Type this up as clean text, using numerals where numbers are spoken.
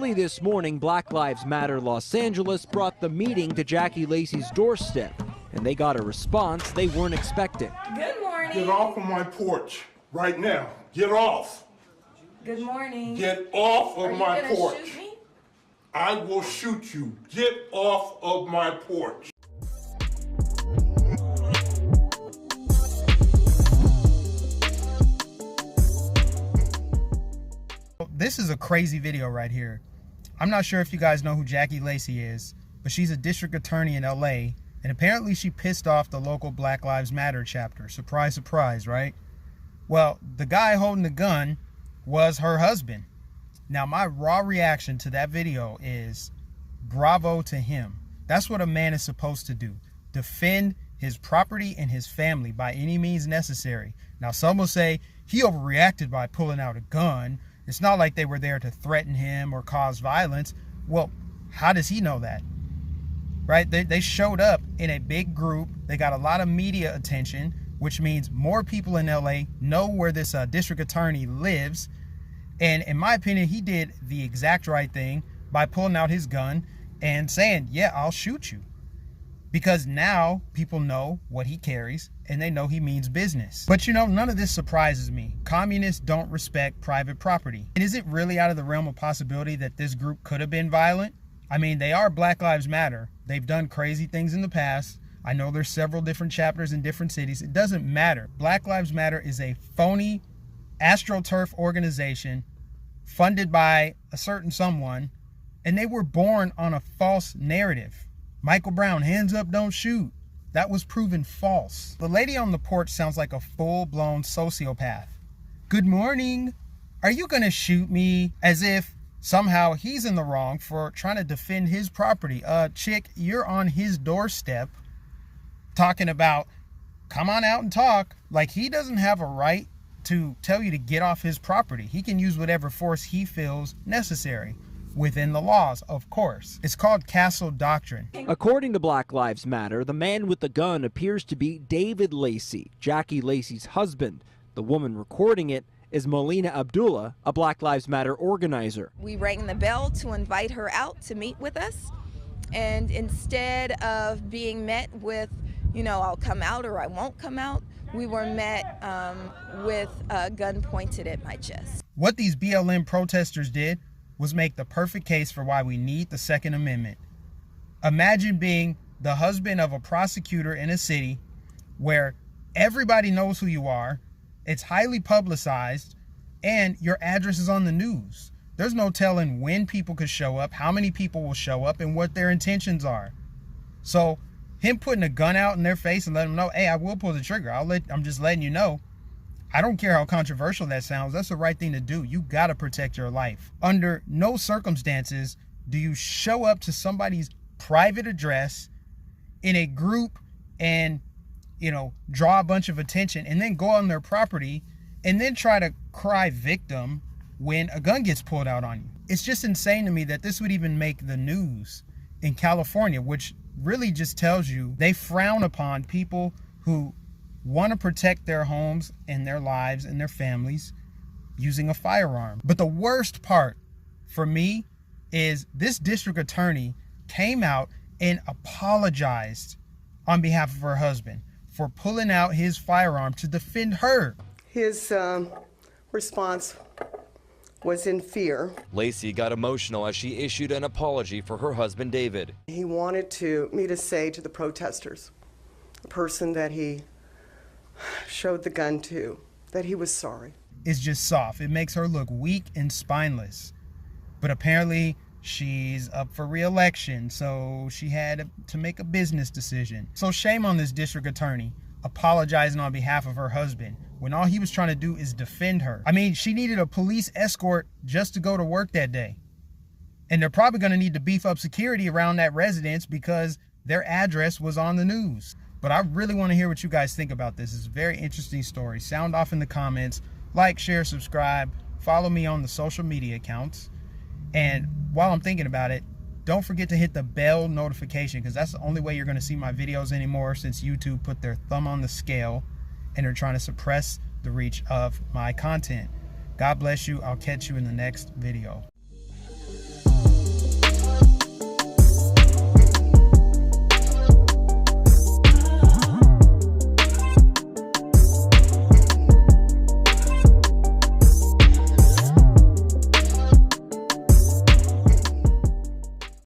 Early this morning, Black Lives Matter Los Angeles brought the meeting to Jackie Lacey's doorstep, and they got a response they weren't expecting. Good morning. Get off of my porch right now. Get off. Good morning. Get off of my porch. Are you gonna shoot me? I will shoot you. Get off of my porch. This is a crazy video right here. I'm not sure if you guys know who Jackie Lacey is, but she's a district attorney in LA, and apparently she pissed off the local Black Lives Matter chapter. Surprise, surprise, right? Well, the guy holding the gun was her husband. Now, my raw reaction to that video is bravo to him. That's what a man is supposed to do. Defend his property and his family by any means necessary. Now, some will say he overreacted by pulling out a gun. It's not like they were there to threaten him or cause violence. Well, how does he know that? Right? They showed up in a big group. They got a lot of media attention, which means more people in LA know where this district attorney lives. And in my opinion, he did the exact right thing by pulling out his gun and saying, yeah, I'll shoot you. Because now people know what he carries and they know he means business. But you know, none of this surprises me. Communists don't respect private property. And is it really out of the realm of possibility that this group could have been violent? I mean, they are Black Lives Matter. They've done crazy things in the past. I know there's several different chapters in different cities. It doesn't matter. Black Lives Matter is a phony AstroTurf organization funded by a certain someone, and they were born on a false narrative. Michael Brown, hands up, don't shoot. That was proven false. The lady on the porch sounds like a full-blown sociopath. Good morning. Are you gonna shoot me? As if somehow he's in the wrong for trying to defend his property. Chick, you're on his doorstep talking about, come on out and talk. Like, he doesn't have a right to tell you to get off his property. He can use whatever force he feels necessary. Within the laws, of course. It's called castle doctrine. According to Black Lives Matter, the man with the gun appears to be David Lacey, Jackie Lacey's husband. The woman recording it is Melina Abdullah, a Black Lives Matter organizer. We rang the bell to invite her out to meet with us, and instead of being met with, you know, I'll come out or I won't come out, we were met with a gun pointed at my chest. What these BLM protesters did was make the perfect case for why we need the Second Amendment. Imagine being the husband of a prosecutor in a city where everybody knows who you are, it's highly publicized, and your address is on the news. There's no telling when people could show up, how many people will show up, and what their intentions are. So him putting a gun out in their face and letting them know, hey, I will pull the trigger. I'm just letting you know. I don't care how controversial that sounds. That's the right thing to do. You got to protect your life. Under no circumstances do you show up to somebody's private address in a group and, you know, draw a bunch of attention and then go on their property and then try to cry victim when a gun gets pulled out on you. It's just insane to me that this would even make the news in California, which really just tells you they frown upon people who want to protect their homes and their lives and their families using a firearm. But the worst part for me is this district attorney came out and apologized on behalf of her husband for pulling out his firearm to defend her. His response was in fear. Lacey got emotional as she issued an apology for her husband, David. He wanted me to say to the protesters, the person that he showed the gun to, that he was sorry. It's just soft. It makes her look weak and spineless. But apparently she's up for re-election, so she had to make a business decision. So shame on this district attorney apologizing on behalf of her husband when all he was trying to do is defend her. I mean, she needed a police escort just to go to work that day. And they're probably going to need to beef up security around that residence because their address was on the news. But I really want to hear what you guys think about this. It's a very interesting story. Sound off in the comments. Like, share, subscribe. Follow me on the social media accounts. And while I'm thinking about it, don't forget to hit the bell notification, because that's the only way you're going to see my videos anymore, since YouTube put their thumb on the scale and are trying to suppress the reach of my content. God bless you. I'll catch you in the next video.